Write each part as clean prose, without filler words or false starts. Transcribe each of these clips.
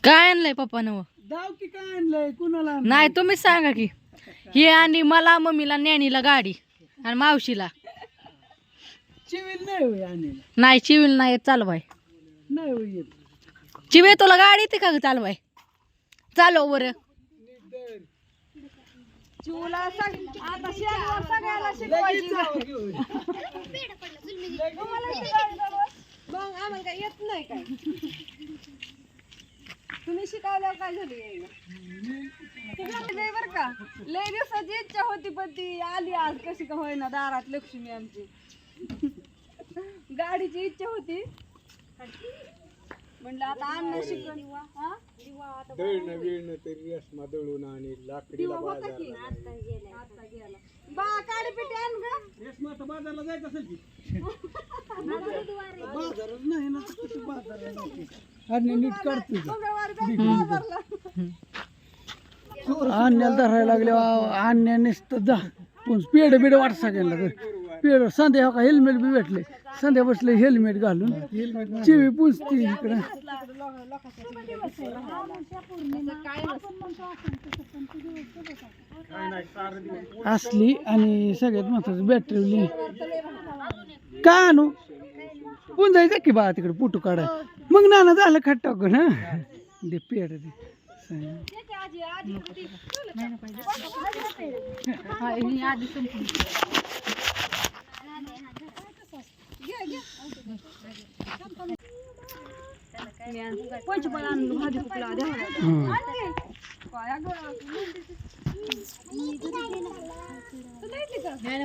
काय आणलंय पप्पानं? दाव की काय आणलंय कुणाला नाही तुम्हीच सांगा की. हे आणि मला मम्मीला नॅनीला गाडी आणि मावशीला चिविल नाही होय आणलेला नाही चिविल नाही येत चालवाय. नाही होय येत. चिवे तुला गाडी येते का ग चालवाय? चालव बर. चिवला आता शेणवर सगळ्याला शिकवायची तुम्हाला शिकायला मग आम्हाला काय येत नाही काय तुम्ही शिकायला काय झालं यायला बर का लय दिवसाची इच्छा होती पण ती आली आज कशी का होईना दारात लक्ष्मी आमची गाडीची इच्छा होती म्हणलं आता अन्न शिकण दळणं बिळणं तरी रसमा दळून आणि लाकडीला बाजारला बा काडी पिटी आण ग रसमा तर बाजारला जायचं असेल की बाजारच नाही ना किती बाजारला जायचं आणि नीट काढतो मंगळवारी जायचं बाजारला आणण्याला धरायला लागले आणण्या नुसतं जा पण पेड बिड वाट सगळ्यांना पेड संध्या का हेल्मेट बी भेटले संध्या बसले हेल्मेट घालून चिवी पुसती इकडं असली आणि सगळ्यात महत्वाचं बॅटरी का आणू पुन जायचं की बा तिकडे पुटू काढाय मग नाना झालं खट्टा कर ना दे पेड दे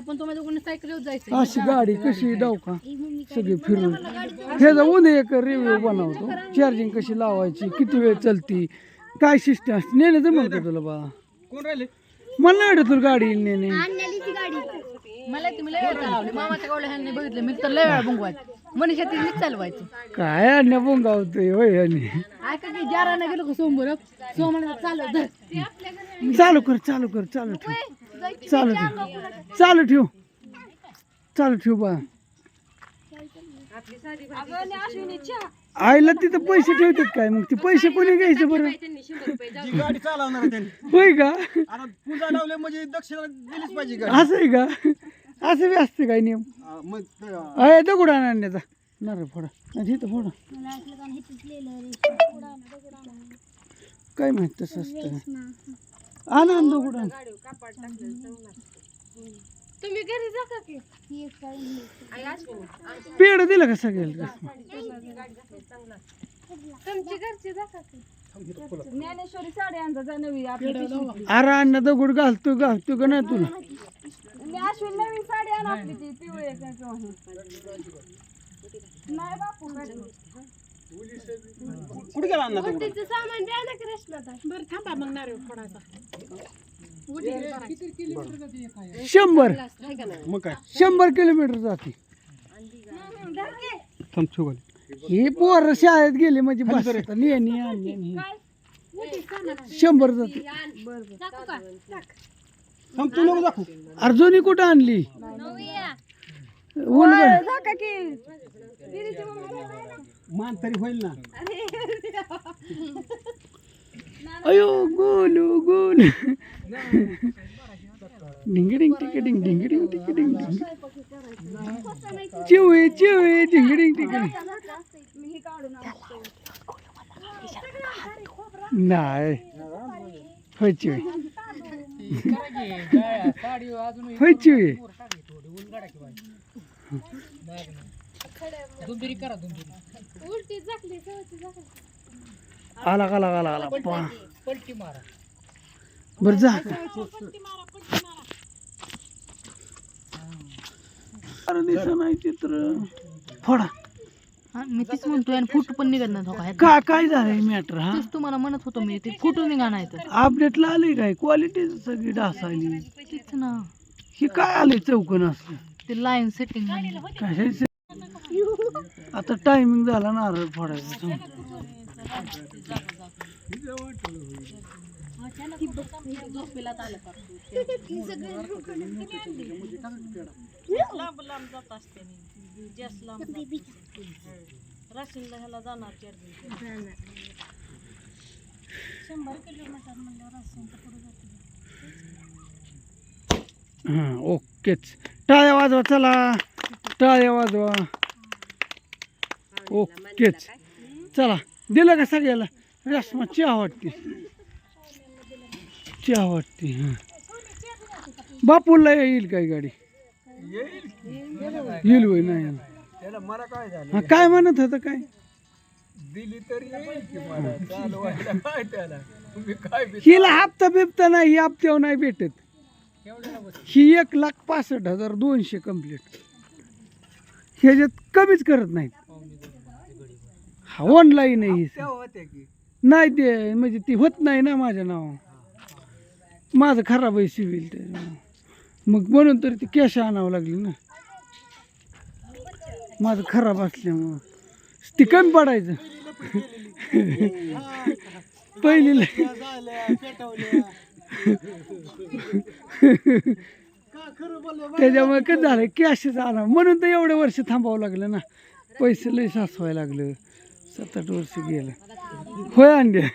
पण तुम्हाला कोणी सायकल जायचं. अशी गाडी कशी डाव का सगळी फिरून ह्याचा उद्या एक रिव्ह्यू बनवतो चार्जिंग कशी लावायची किती वेळ चलती काय सिस्टम असते नेण्याचं म्हणतो तुला बा कोण राहिले मला नाही वाटत तुला गाडी नेणे मला तुम्ही लय वेळ चालवली मामाच्या गावला ह्यांनी बघितलं मी तर लय वेळा बुंगवायचं मनीषा तिने चालवायचं काय अन्य बोंगावतोय होय आणि ऐका की जारानं गेलो का सोमबर सोमवार चालव धर चालू कर चालू कर चालू ठेव चालू ठेव चालू ठेव चालू ठेव बा आईला तिथं पैसे ठेवतात काय मग ते पैसे कोणी घ्यायचं बरं गाडी चालवणार त्यांनी होय का आता पूजा लावले म्हणजे दक्षिणा दिलीच पाहिजे गाडी असं आहे का असं बी असते काय नियम मग अय दगड आणण्याचा नारळ फोडा इथं फोडा काय माहित तसं असतं आनंद दगड आण तुम्ही घरी जा का की पेड दिलं का सगळ्याला तुमची घरची जा का की ज्ञानेश्वरी साडी आणजा जा नवी आपली अरे अन्न दगड घालतो का नाही तुला अश्विन नवीन साडी आण आपली ती पिवळे का किंवा नाही बापू कुठे गेला अण्णा तो? तिचं सामान द्या ना कृष्णाचा बरं थांबा मग नारळ फोडायचा 100 किलोमीटर जाते ही पोर शाळेत गेली म्हणजे बस आता नेहमी आणली 100 जाते तू नको दाखवू अर्जुनी कुठं आणली उलगड जा का की मान तरी होईल ना अयो गोलू गोल डिंगडिंग टिकडिंग डिंगडिंग टिकडिंग चिवे चिवे डिंगडिंग टिकडिंग नाही होय चिवे होय चिवे आला आला आला आला पलटी मारा बर जा अरे दिसा नाही चित्र फोडा मी तीच म्हणतोय आणि फोटो पण निघत नाही का काय झालंय मॅटर हा तेच तुम्हाला म्हणत होतो मी ते फोटो निघा नाही तर अपडेटला आले काय क्वालिटी सगळी डासायली तेच ना हे काय आले चौकन असलं ते लाईन सेटिंग काय आता टायमिंग झाला नारळ फोडायचा लांब लांब जात असते जास्त लांब राशीनला ह्याला जाणार हां ओकेच. टाळ्या वाजवा, चला टाळ्या वाजवा. ओकेच चला. दिलं का सगळ्याला? रेशमा चहा वाटते, चहा वाटते. हां बापूला येईल काय गाडी? येईल होय नाही त्याला मला काय झालं? हां काय म्हणत होतं काय? दिली तरी येईल की मला चालवायला काय त्याला तुम्ही काय हिला हप्ता बिप्ता नाही, ही हप्त्यावर नाही भेटत. ही 1,65,200 कम्प्लीट. ह्याच्यात कमीच करत नाहीत. हा ऑनलाईन आहे ही. होते की नाही ते म्हणजे ती होत नाही ना माझ्या नाव. माझं खराब आहे सिव्हिल ते, मग म्हणून तर ती कॅश आणावं लागली ना. माझं खराब असल्यामुळं ती कमी पडायचं. पहिलीला त्याच्यामुळे कसं झालं कॅशच आणा म्हणून तर एवढे वर्ष थांबावं लागलं ना. पैसे लय साचवायला लागलं. 7-8 वर्ष गेलं. होय अंड्या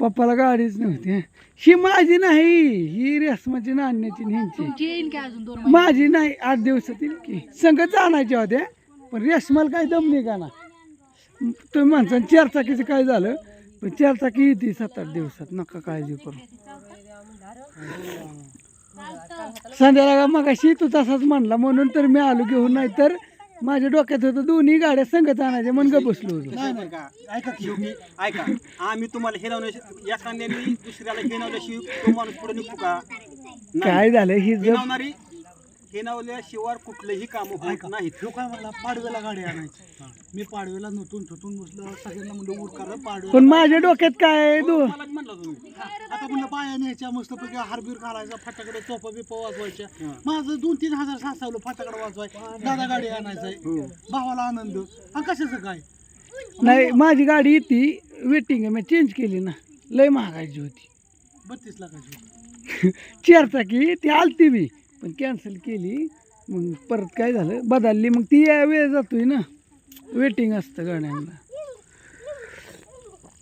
पप्पाला गाडीच नव्हती. ही माझी नाही, ही रेशमाची नाण्याची ह्यांची. तुमची येईल काय अजून 2 माझी नाही, 8 दिवसात येईल की. संगच आणायच्या होत्या पण रेशमाला काही दम नाही का ना. तुम्ही म्हणता 4 चाकीचं काय झालं, पण 4 चाकी येते 7-8 दिवसात. नका काळजी करू. संध्याला मगाशी तू तसाच म्हणला म्हणून तर मी आलो घेऊन, नाही तर माझ्या डोक्यात होतं दोन्ही गाड्या संगत आणायच्या म्हणून बसलो होतो. नाही का ऐका की शेवटी ऐका, आम्ही तुम्हाला हेरवण्या एखाद्याने दुसऱ्याला हेनवल्याशिवाय तो माणूस पुढे निघतो का? काय झालं ही जर हेनवणारी हेनवल्याशिवाय कुठलंही काम होत नाही. तो काय म्हणला पाडव्याला गाडी आणायची. मी पाडव्याला नटून थुटून बसलं, सगळ्यांना म्हणलं उठ करा पाडव्याला. पण माझ्या डोक्यात काय मला म्हणला तुम्ही आता म्हणलं पाया न्यायच्या मस्तपैकी हारबीर घालायचा, फटाकडे चोपा बिपा वाजवायच्या. माझं 2-3 हजार साचवलं फटाकडे वाजवाय. दादा गाडी आणायचंय, भावाला आनंद. आणि कशाचं काय? नाही, माझी गाडी येते वेटिंग आहे, मी चेंज केली ना. लय महागायची होती 32 लाखाची. 4 चाकी. ती आलती मी पण कॅन्सल केली. मग परत काय झालं बदलली. मग ती वेळ जातोय ना, वेटिंग असतं गाड्यांना.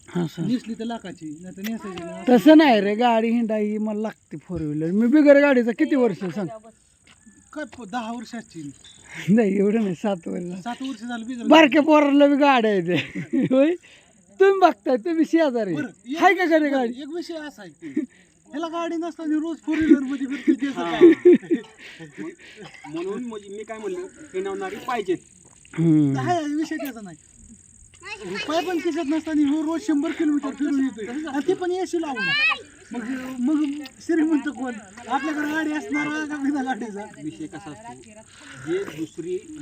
हां सर नेसली तर लाखाची, नाही तर नेसायची नाही. तसं नाही रे, गाडी हिंडा ही मला लागते 4 व्हीलर. मी बिगर गाडीचा किती वर्ष सांग? काय 10 वर्षाची नाही एवढं नाही, 7 वर्ष. 7 वर्ष झालं बिगर. बारक्या पोराला बी गाड्या आहेत होय. तुम्ही बघताय, तुम्ही शेजारी हाय का घरी गाडी? एक विषय असा आहे, ह्याला गाडी नसताना रोज 4 व्हीलर मध्ये फिरते त्याचं काय? म्हणून म्हणजे मी काय म्हणलं, हेनवणारी पाहिजेत. हा विषय त्याचा नाही. रुपये पण खिशात नसताना हो रोज 100 किलोमीटर फिरून येतोय आणि ते पण एसी लावून. मग मग श्रीमंत कोण? आपल्याकडे गाडी असणार का बिना गाडीचा? विषय कसा असतो, जे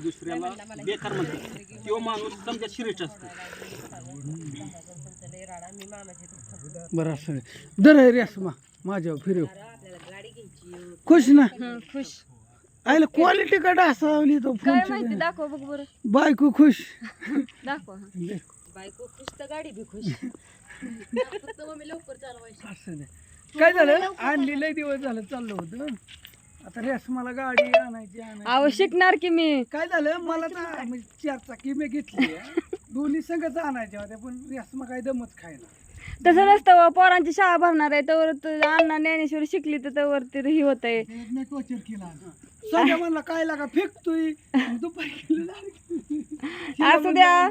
दुसऱ्याला बेकार म्हणतात तो माणूस समजा श्रेष्ठ असतो. बरं असं दर आहे रेशमा माझ्यावर फिरव. खुश ना? खुश. आयला क्वालिटी कडे असावली तो काय फोनची. माहिती, दाखव बघ बरं. बायको खुश. दाखव. बायको खुश तर गाडी बी खुश. मम्मी लवकर चालवायची. असं नाही. काय झालं, आणली लय दिवस झालं चाललं होतं. आता रेशमाला गाडी आणायची अहो शिकणार की मी. काय झालं मला तर म्हणजे 4 चाकी मी घेतली. दोन्ही संघच आणायच्या होत्या पण रेशमा काय दमच खायला. तसं नसतं, पोरांची शाळा भरणार आहे तवर अण्णा ज्ञानेश्वरी शिकली तर तवर ते ही होत आहे. टॉर्चर केला. सगळ्या म्हणला काय लागा फेकतोय दुपारी. असू द्या.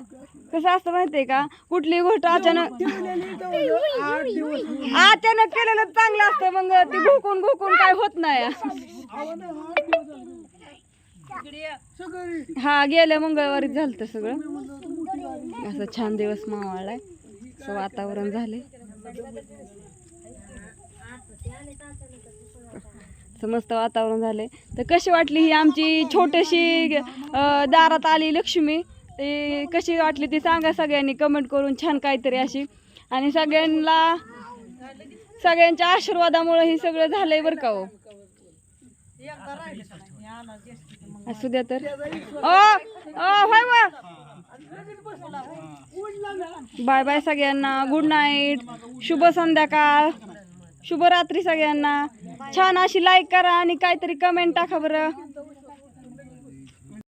कसं असतं माहितीये का, कुठली गोष्ट अचानक अचानक केलेलं चांगलं असतं. मग ती घुकून घुकून काय होत नाही. हा गेल्या मंगळवारी झालं सगळं. असं छान दिवस मावळलाय, असं वातावरण झालंय. मस्त वातावरण झालंय. तर कशी वाटली ही आमची छोटीशी दारात आली लक्ष्मी, ते कशी वाटली ती सांगा सगळ्यांनी कमेंट करून छान काहीतरी अशी. आणि सगळ्यांच्या आशीर्वादामुळे हे सगळं झालंय बरं का. हो असू द्या तर. बाय बाय सगळ्यांना. गुड नाईट, शुभ संध्याकाळ, शुभरात्री सगळ्यांना. छान अशी लाईक करा आणि काहीतरी कमेंट टाका बरं.